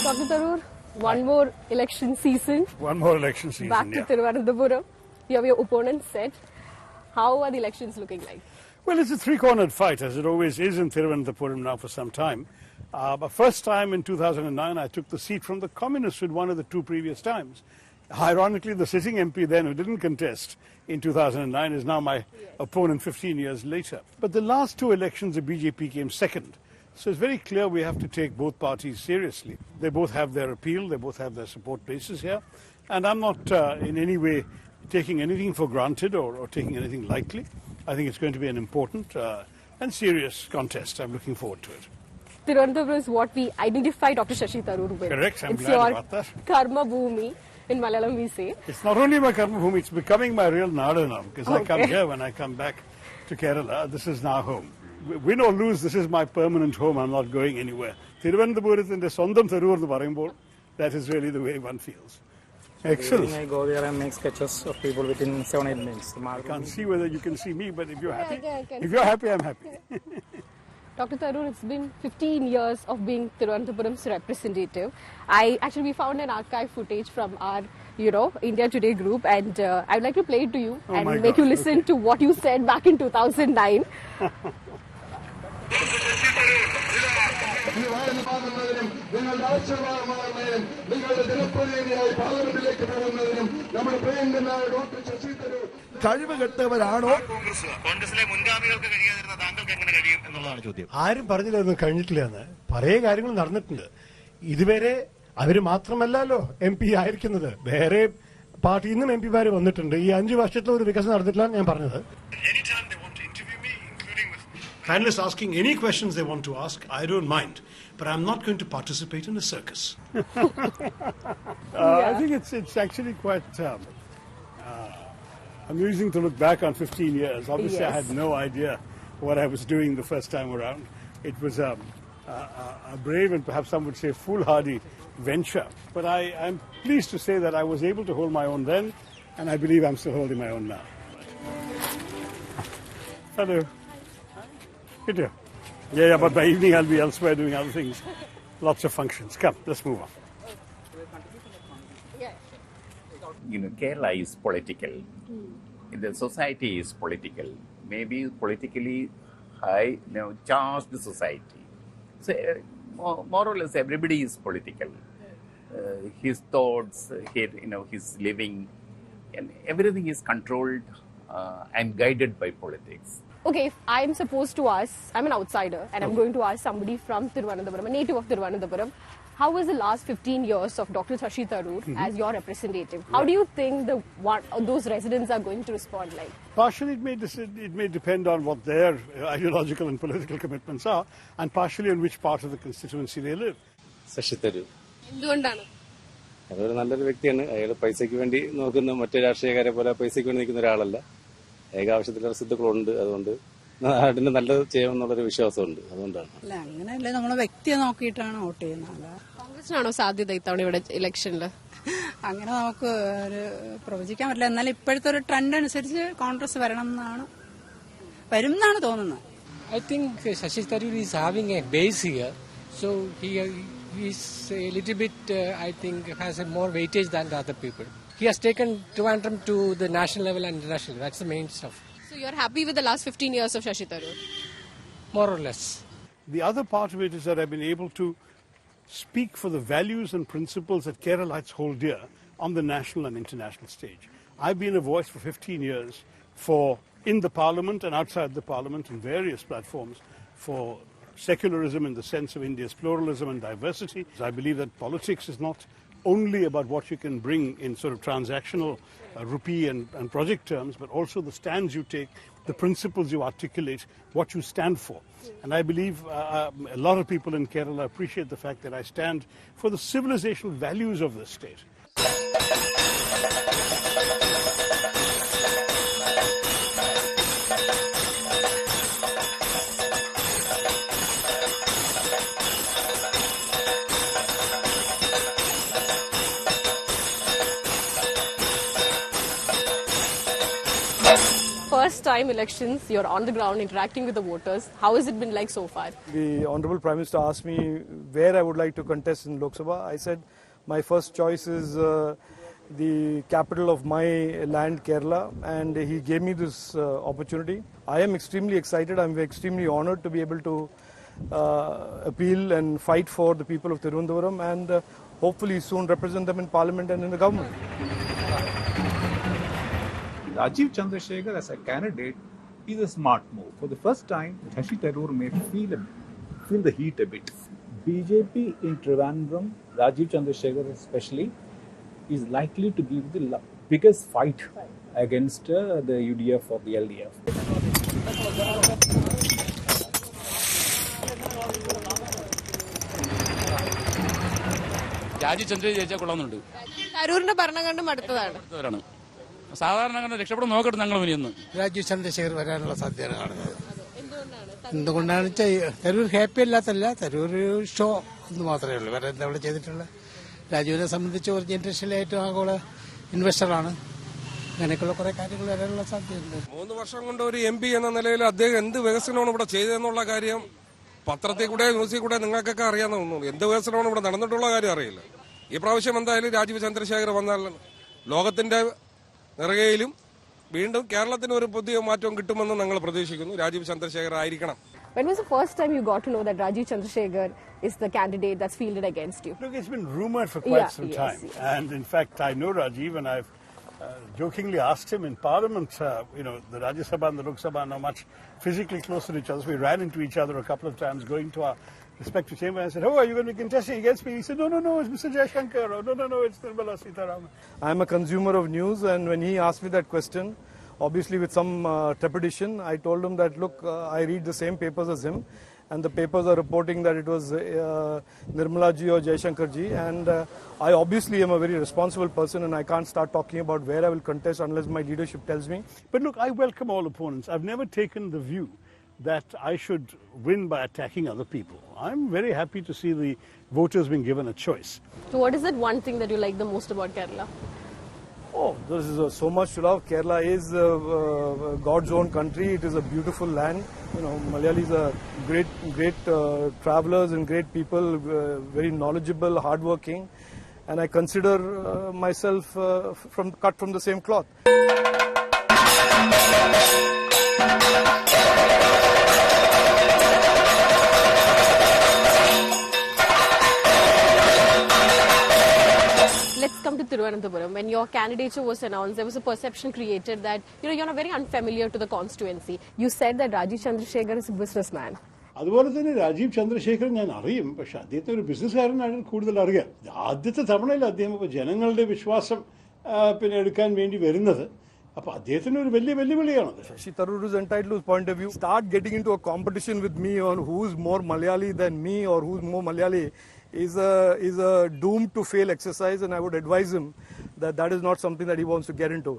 Dr. Tharoor, one more election season. One more election season, Back to Thiruvananthapuram. You have your opponents set. How are the elections looking like? Well, it's a three-cornered fight, as it always is in Thiruvananthapuram now for some time. But first time in 2009, I took the seat from the Communists who'd won it the two previous times. Ironically, the sitting MP then, who didn't contest in 2009, is now my opponent 15 years later. But the last two elections, the BJP came second. So it's very clear we have to take both parties seriously. They both have their appeal, they both have their support bases here. And I'm not in any way taking anything for granted or taking anything lightly. I think it's going to be an important and serious contest. I'm looking forward to it. Thiruvananthapuram is what we identify Dr. Shashi Tharoor with. Correct, I'm it's glad your about that. Karma Bhoomi, in Malayalam we say. It's not only my Karma Bhoomi, it's becoming my real Nada now, because I come here when I come back to Kerala. This is now home. Win or lose, this is my permanent home. I'm not going anywhere. Thiruvananthapuraminte സ്വന്തം Tharoor എന്ന് പറയുമ്പോൾ, that is really the way one feels. Excellent. I go there and make sketches of people within 7-8 minutes. I can't see whether you can see me, but if you're happy, Okay. if you're happy, I'm happy. Dr. Tharoor, it's been 15 years of being Thiruvananthapuram's representative. We found an archive footage from our, India Today group, and I'd like to play it to you and make you listen to what you said back in 2009. കഴിവുകെട്ടവരാണോ ആരും പറഞ്ഞില്ല ഒന്നും കഴിഞ്ഞിട്ടില്ല എന്ന് പല കാര്യങ്ങൾ നടന്നിട്ടുണ്ട് ഇതുവരെ അവര് മാത്രമല്ലല്ലോ എം പി ആയിരിക്കുന്നത് വേറെ പാർട്ടിയിൽ നിന്നും എം പിമാര് വന്നിട്ടുണ്ട് ഈ 5 വർഷത്തിൽ ഒരു വികസനം നടന്നിട്ടില്ല ഞാൻ പറഞ്ഞത് Panelists asking any questions they want to ask, I don't mind. But I'm not going to participate in a circus. I think it's actually quite amusing to look back on 15 years. Obviously, I had no idea what I was doing the first time around. It was a brave and perhaps some would say foolhardy venture. But I'm pleased to say that I was able to hold my own then, and I believe I'm still holding my own now. Hello. Good here. Yeah, but by evening I'll be elsewhere doing other things. Lots of functions. Come, let's move on. Kerala is political. The society is political. Maybe politically high, charged society. So, more or less, everybody is political. His thoughts, his living, and everything is controlled and guided by politics. Okay, if I'm supposed to ask, I'm an outsider, and I'm going to ask somebody from Thiruvananthapuram, a native of Thiruvananthapuram, how was the last 15 years of Dr. Shashi Tharoor as your representative? How do you think those residents are going to respond like? Partially, it may depend on what their ideological and political commitments are, and partially on which part of the constituency they live. Shashi Tharoor. എന്തുകൊണ്ടാണ് അതൊരു നല്ലൊരു വ്യക്തിയാണ്. അയാൾ പൈസയ്ക്ക് വേണ്ടി നോക്കുന്ന മറ്റു രാഷ്ട്രീയക്കാരെ പോലെ പൈസയ്ക്ക് വേണ്ടി നിൽക്കുന്ന ഒരാളല്ല. ഏകാവശ്യത്തിലുള്ള സിദ്ധുക്കളുണ്ട്. അതുകൊണ്ട് നാടിന് നല്ലത് ചെയ്യുമെന്നുള്ളൊരു വിശ്വാസമുണ്ട്. അതുകൊണ്ടാണ്. അല്ല അങ്ങനെയല്ല, നമ്മളെ വ്യക്തിയെ നോക്കിയിട്ടാണ് വോട്ട് ചെയ്യുന്നത്. കോൺഗ്രസിനാണോ സാധ്യത ഇത്തവണ ഇവിടെ ഇലക്ഷനിൽ? അങ്ങനെ നമുക്ക് ഒരു പ്രവചിക്കാൻ പറ്റില്ല. എന്നാൽ ഇപ്പോഴത്തെ ഒരു ട്രെൻഡ് അനുസരിച്ച് കോൺഗ്രസ് വരും എന്നാണ് തോന്നുന്നത്. I think Shashi Tharoor is having a base here, so he is a little bit, I think, has a more weightage than the other people. He has taken Trivandrum to the national level and international. That's the main stuff. So you're happy with the last 15 years of Shashi Tharoor? More or less. The other part of it is that I've been able to speak for the values and principles that Keralites hold dear on the national and international stage. I've been a voice for 15 years in the parliament and outside the parliament in various platforms for secularism in the sense of India's pluralism and diversity. I believe that politics is not only about what you can bring in sort of transactional rupee and project terms, but also the stands you take, the principles you articulate, what you stand for. And I believe a lot of people in Kerala appreciate the fact that I stand for the civilizational values of this state. First time elections, you're on the ground interacting with the voters. How has it been like so far? The Honorable Prime Minister asked me where I would like to contest in Lok Sabha. I said my first choice is the capital of my land, Kerala, and he gave me this opportunity. I am extremely excited. I'm extremely honored to be able to appeal and fight for the people of Thiruvananthapuram and hopefully soon represent them in Parliament and in the government. Rajiv Chandrasekhar as a candidate is a smart move. For the first time, Shashi Tharoor may feel the heat a bit. BJP in Trivandrum, Rajiv Chandrasekhar especially, is likely to give the biggest fight against the UDF or the LDF. Rajeev Chandra ജയിച്ചാൽ കൊള്ളാമെന്നുണ്ട്. തരൂരിന്റെ ഭരണകാലം അടുത്തതാണ്. സാധാരണ അങ്ങനെ രക്ഷപ്പെടാൻ നോക്കട്ടെ ഞങ്ങൾ മുന്നിൽ. രാജീവ് ചന്ദ്രശേഖർ വരാനുള്ള സാധ്യതയാണ് കാണുന്നത്. എന്തുകൊണ്ടാണ് തരൂർ ഹാപ്പി അല്ലാത്തല്ല, തരൂർ ഷോ എന്ന് മാത്രമേ ഉള്ളൂ. വേറെ എന്താ ഇവിടെ ചെയ്തിട്ടുള്ളത്? രാജീവിനെ സംബന്ധിച്ച് ഒരു ജനറേഷനിലെ ഏറ്റവും ആഗോള ഇൻവെസ്റ്ററാണ്. അങ്ങനെയൊക്കെയുള്ള കുറെ കാര്യങ്ങൾ വരാനുള്ള സാധ്യതയുണ്ട്. 3 വർഷം കൊണ്ട് ഒരു MP എന്ന നിലയിൽ അദ്ദേഹം എന്ത് വികസനമാണ് ഇവിടെ ചെയ്തതെന്നുള്ള കാര്യം പത്രത്തിൽ കൂടെ ന്യൂസിൽ കൂടെ നിങ്ങൾക്കൊക്കെ അറിയാമെന്ന് തോന്നുന്നു. എന്ത് വികസനമാണ് ഇവിടെ നടന്നിട്ടുള്ള കാര്യം അറിയില്ല. ഈ പ്രാവശ്യം എന്തായാലും രാജീവ് ചന്ദ്രശേഖർ വന്നാൽ ലോകത്തിന്റെ നെറുകയിലും വീണ്ടും കേരളത്തിന് ഒരു പുതിയ മാറ്റം കിട്ടുമെന്ന് ഞങ്ങൾ പ്രതീക്ഷിക്കുന്നു. രാജീവ് ചന്ദ്രശേഖർ ആയിരിക്കണം. When was the first time you got to know that Rajiv Chandrasekhar is the candidate that's fielded against you? Look, it's been rumored for quite some time. Yes. And in fact, I know Rajiv and I've jokingly asked him in Parliament, the Rajya Sabha and the Lok Sabha are now much physically closer to each other. So we ran into each other a couple of times going to our respective chamber. I said, "Oh, are you going to be contesting against me?" He said, No, it's Mr. Jaishankar. Oh, no, it's Nirmala Sitharaman. I'm a consumer of news, and when he asked me that question, obviously with some trepidation, I told him that, look, I read the same papers as him, and the papers are reporting that it was Nirmala ji or Jaishankar ji, and I obviously am a very responsible person and I can't start talking about where I will contest unless my leadership tells me. But look, I welcome all opponents. I've never taken the view that I should win by attacking other people. I'm very happy to see the voters being given a choice. So what is that one thing that you like the most about Kerala? Oh, there is so much to love. Kerala is God's own country. It is a beautiful land. Malayalis are great travelers and great people, very knowledgeable, hardworking, and I consider myself cut from the same cloth. Let's come to Thiruvananthapuram. When your candidature was announced, there was a perception created that you're not very unfamiliar to the constituency. You said that Rajiv Chandrasekhar is a businessman. അതുപോലെ തന്നെ രാജീവ് ചന്ദ്രശേഖരൻ ഞാൻ അറിയും, പക്ഷെ അദ്ദേഹത്തെ ഒരു ബിസിനസ്സുകാരനാണ് കൂടുതൽ അറിയാം. ആദ്യത്തെ തവണയിൽ അദ്ദേഹം ഇപ്പോൾ ജനങ്ങളുടെ വിശ്വാസം എടുക്കാൻ വേണ്ടി വരുന്നത്. അപ്പോൾ അദ്ദേഹത്തിന് ഒരു വലിയ വെല്ലുവിളിയാണത്. Shashi Tharoor is entitled to his point of view. Start getting into a competition with me on who's more Malayali than me or who's more Malayali is a doomed to fail exercise, and I would advise him that is not something that he wants to get into.